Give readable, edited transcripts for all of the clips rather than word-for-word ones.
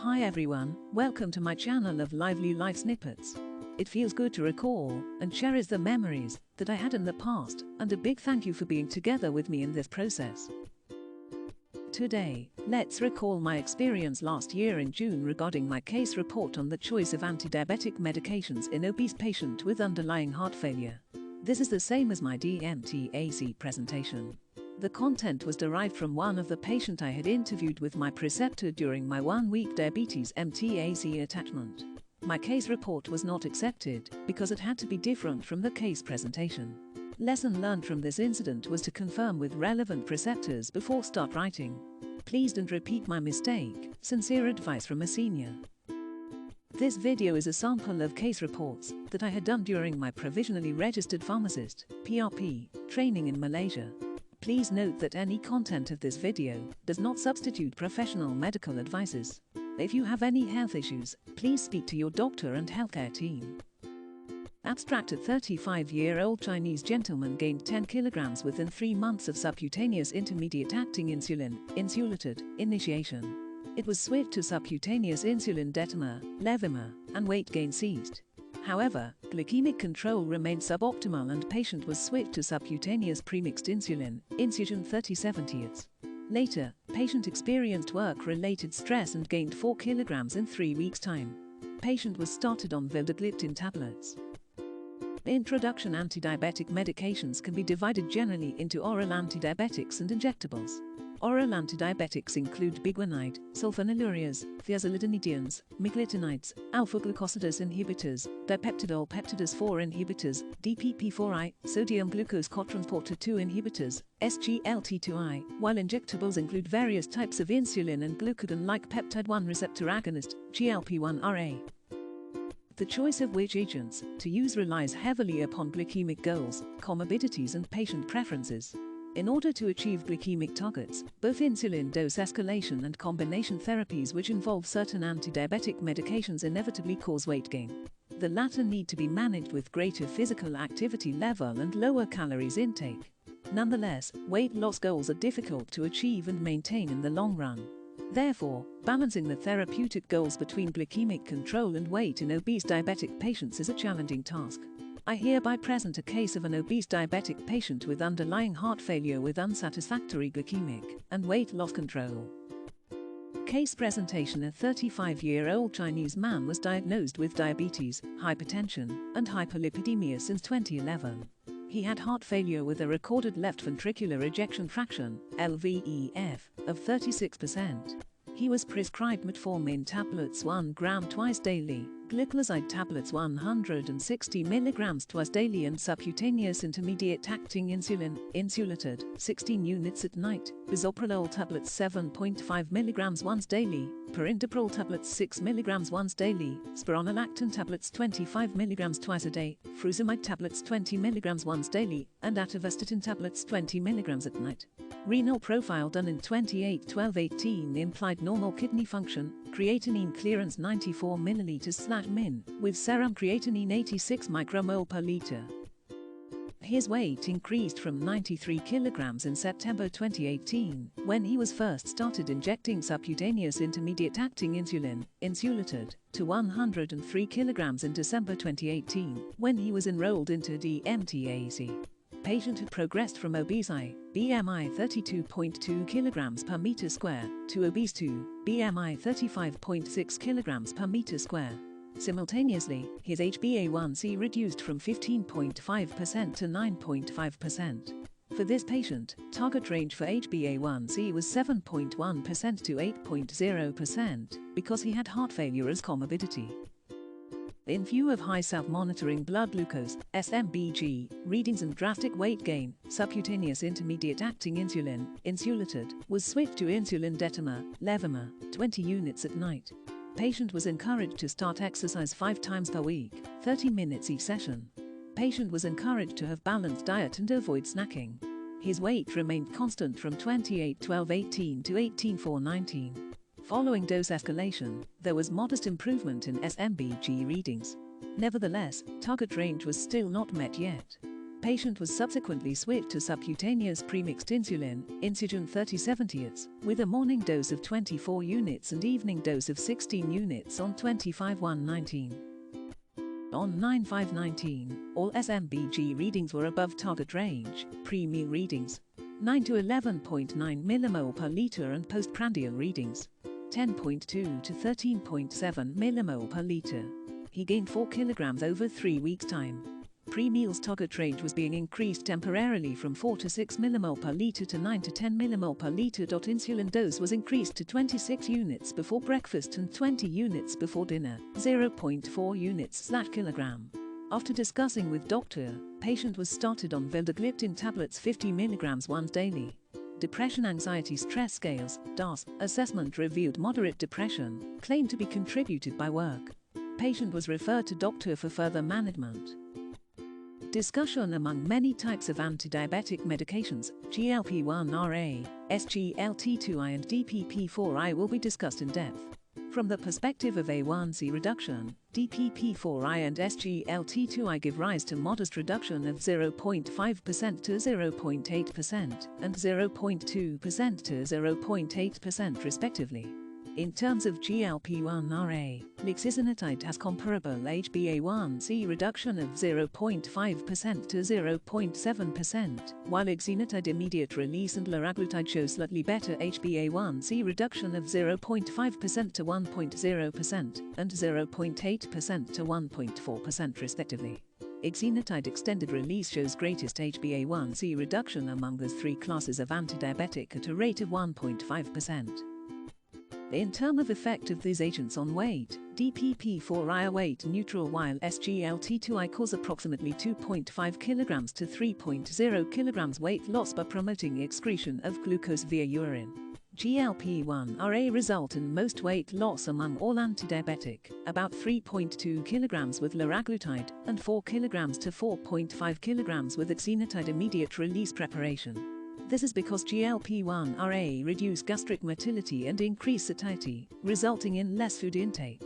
Hi everyone, welcome to my channel of lively life snippets. It feels good to recall and cherish the memories that I had in the past, and a big thank you for being together with me in this process. Today, let's recall my experience last year in June regarding my case report on the choice of antidiabetic medications in obese patient with underlying heart failure. This is the same as my DMTAC presentation. The content was derived from one of the patient I had interviewed with my preceptor during my 1-week diabetes MTAC attachment. My case report was not accepted because it had to be different from the case presentation. Lesson learned from this incident was to confirm with relevant preceptors before start writing. Please don't repeat my mistake. Sincere advice from a senior. This video is a sample of case reports that I had done during my Provisionally Registered Pharmacist (PRP) training in Malaysia. Please note that any content of this video does not substitute professional medical advices. If you have any health issues, please speak to your doctor and healthcare team. Abstract: a 35-year-old Chinese gentleman gained 10 kilograms within 3 months of subcutaneous intermediate-acting insulin, insulated, initiation. It was switched to subcutaneous insulin detemir, Levemir, and weight gain ceased. However, glycemic control remained suboptimal and patient was switched to subcutaneous premixed insulin, insugen 30/70. Later, patient experienced work-related stress and gained 4 kilograms in 3 weeks' time. Patient was started on vildagliptin tablets. Introduction: antidiabetic medications can be divided generally into oral antidiabetics and injectables. Oral antidiabetics include biguanide, sulfonylureas, thiazolidinedians, miglitinides, alpha-glucosidase inhibitors, dipeptidol peptidase 4 inhibitors, DPP4I, sodium glucose cotransporter 2 inhibitors, SGLT2I, while injectables include various types of insulin and glucagon-like peptide-1 receptor agonist, GLP-1RA. The choice of which agents to use relies heavily upon glycemic goals, comorbidities and patient preferences. In order to achieve glycemic targets, both insulin dose escalation and combination therapies which involve certain antidiabetic medications inevitably cause weight gain. The latter need to be managed with greater physical activity level and lower calories intake. Nonetheless, weight loss goals are difficult to achieve and maintain in the long run. Therefore, balancing the therapeutic goals between glycemic control and weight in obese diabetic patients is a challenging task. I hereby present a case of an obese diabetic patient with underlying heart failure with unsatisfactory glycemic and weight loss control. Case presentation: a 35-year-old Chinese man was diagnosed with diabetes, hypertension, and hyperlipidemia since 2011. He had heart failure with a recorded left ventricular ejection fraction, LVEF, of 36%. He was prescribed metformin tablets 1 gram twice daily, gliclazide tablets 160 mg twice daily and subcutaneous intermediate-acting insulin, insulated, 16 units at night, bisoprolol tablets 7.5 mg once daily, perindopril tablets 6 mg once daily, spironolactone tablets 25 mg twice a day, furosemide tablets 20 mg once daily, and atorvastatin tablets 20 mg at night. Renal profile done in 28/12/18 implied normal kidney function, creatinine clearance 94 ml/min, with serum creatinine 86 micromole per liter. His weight increased from 93 kilograms in September 2018, when he was first started injecting subcutaneous intermediate-acting insulin, insulated, to 103 kilograms in December 2018, when he was enrolled into DMTAC. Patient had progressed from obese I, BMI 32.2 kilograms per meter square, to obese II, BMI 35.6 kilograms per meter square. Simultaneously, his HbA1c reduced from 15.5% to 9.5%. For this patient, target range for HbA1c was 7.1% to 8.0% because he had heart failure as comorbidity. In view of high self-monitoring blood glucose, SMBG, readings and drastic weight gain, subcutaneous intermediate-acting insulin, insulated, was switched to insulin detemir, Levemir, 20 units at night. Patient was encouraged to start exercise 5 times per week, 30 minutes each session. Patient was encouraged to have balanced diet and avoid snacking. His weight remained constant from 28/12/18 to 18/4/19. Following dose escalation, there was modest improvement in SMBG readings. Nevertheless, target range was still not met yet. Patient was subsequently switched to subcutaneous premixed insulin, Insugen 30/70, with a morning dose of 24 units and evening dose of 16 units on 25/1/19. On 9/5/19, all SMBG readings were above target range, pre-meal readings 9 to 11.9 millimole per liter and postprandial readings 10.2 to 13.7 millimole per liter. He gained 4 kilograms over 3 weeks' time. Pre-meals target range was being increased temporarily from 4 to 6 millimole per liter to 9 to 10 millimole per liter. Insulin dose was increased to 26 units before breakfast and 20 units before dinner, 0.4 units/kilogram. After discussing with doctor, patient was started on vildagliptin tablets 50 milligrams once daily. Depression Anxiety Stress Scales, DAS, assessment revealed moderate depression, claimed to be contributed by work. Patient was referred to doctor for further management. Discussion among many types of antidiabetic medications, GLP-1RA, SGLT2I and DPP-4I will be discussed in depth. From the perspective of A1C reduction, DPP-4I and SGLT2I give rise to modest reduction of 0.5% to 0.8% and 0.2% to 0.8% respectively. In terms of GLP-1RA, lixisenatide has comparable HbA1c reduction of 0.5% to 0.7%, while exenatide immediate release and liraglutide show slightly better HbA1c reduction of 0.5% to 1.0% and 0.8% to 1.4% respectively. Exenatide extended release shows greatest HbA1c reduction among the three classes of antidiabetic at a rate of 1.5%. In terms of effect of these agents on weight, DPP-4I are weight neutral while SGLT2I cause approximately 2.5 kg to 3.0 kg weight loss by promoting excretion of glucose via urine. GLP-1RA result in most weight loss among all antidiabetic, about 3.2 kg with liraglutide and 4 kg to 4.5 kg with exenatide immediate release preparation. This is because GLP-1RA reduce gastric motility and increase satiety, resulting in less food intake.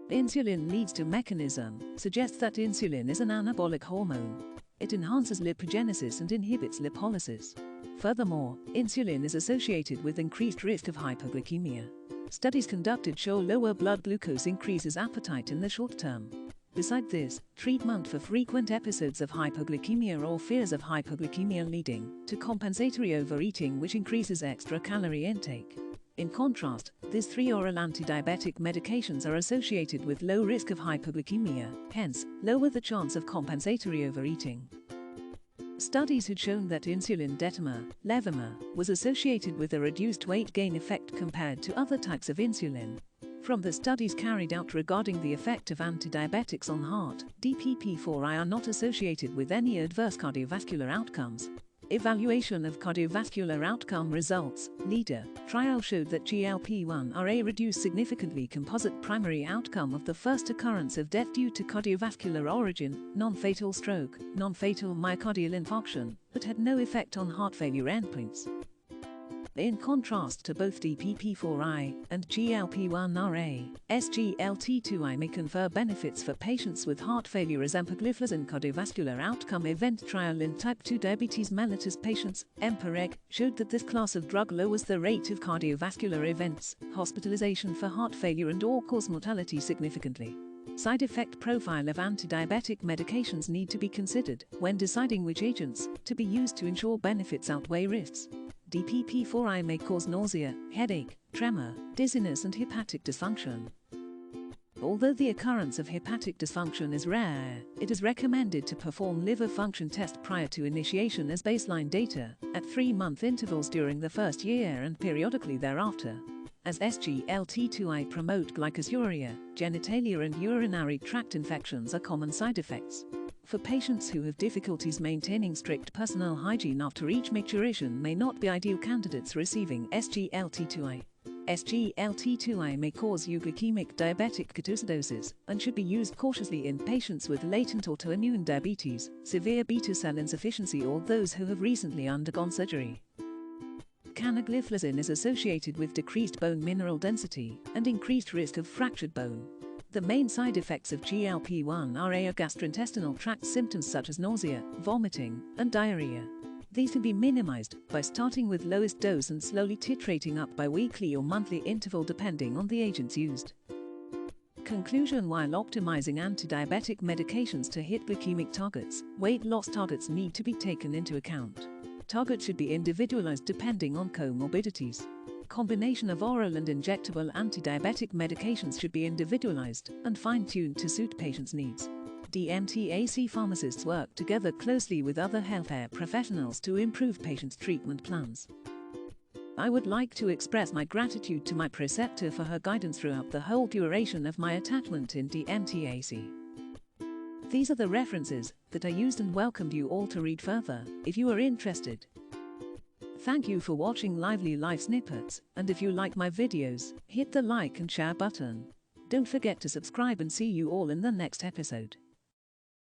Insulin leads to mechanism, suggests that insulin is an anabolic hormone. It enhances lipogenesis and inhibits lipolysis. Furthermore, insulin is associated with increased risk of hypoglycemia. Studies conducted show lower blood glucose increases appetite in the short term. Besides this, treatment for frequent episodes of hypoglycemia or fears of hypoglycemia leading to compensatory overeating which increases extra calorie intake. In contrast, these three oral antidiabetic medications are associated with low risk of hypoglycemia, hence, lower the chance of compensatory overeating. Studies had shown that insulin detemir, Levemir, was associated with a reduced weight gain effect compared to other types of insulin. From the studies carried out regarding the effect of antidiabetics on heart, DPP-4I are not associated with any adverse cardiovascular outcomes. Evaluation of cardiovascular outcome results, LEADER, trial showed that GLP-1RA reduced significantly composite primary outcome of the first occurrence of death due to cardiovascular origin, non-fatal stroke, non-fatal myocardial infarction, but had no effect on heart failure endpoints. In contrast to both DPP-4I and GLP-1RA, SGLT2I may confer benefits for patients with heart failure as empagliflozin cardiovascular outcome event trial in type 2 diabetes mellitus patients, EMPA-REG, showed that this class of drug lowers the rate of cardiovascular events, hospitalization for heart failure and all-cause mortality significantly. Side effect profile of antidiabetic medications need to be considered when deciding which agents to be used to ensure benefits outweigh risks. DPP-4I may cause nausea, headache, tremor, dizziness and hepatic dysfunction. Although the occurrence of hepatic dysfunction is rare, it is recommended to perform liver function test prior to initiation as baseline data, at 3-month intervals during the first year and periodically thereafter. As SGLT2I promote glycosuria, genitalia and urinary tract infections are common side effects. For patients who have difficulties maintaining strict personal hygiene after each micturition may not be ideal candidates receiving SGLT2I. SGLT2I may cause euglycemic diabetic ketoacidosis and should be used cautiously in patients with latent autoimmune diabetes, severe beta cell insufficiency or those who have recently undergone surgery. Canagliflozin is associated with decreased bone mineral density and increased risk of fractured bone. The main side effects of GLP-1 are gastrointestinal tract symptoms such as nausea, vomiting, and diarrhea. These can be minimized by starting with lowest dose and slowly titrating up by weekly or monthly interval depending on the agents used. Conclusion: while optimizing antidiabetic medications to hit glycemic targets, weight loss targets need to be taken into account. Targets should be individualized depending on comorbidities. Combination of oral and injectable antidiabetic medications should be individualized and fine-tuned to suit patients' needs. DMTAC pharmacists work together closely with other healthcare professionals to improve patients' treatment plans. I would like to express my gratitude to my preceptor for her guidance throughout the whole duration of my attachment in DMTAC. These are the references that I used and welcomed you all to read further, if you are interested. Thank you for watching Lively Life Snippets, and if you like my videos, hit the like and share button. Don't forget to subscribe and see you all in the next episode.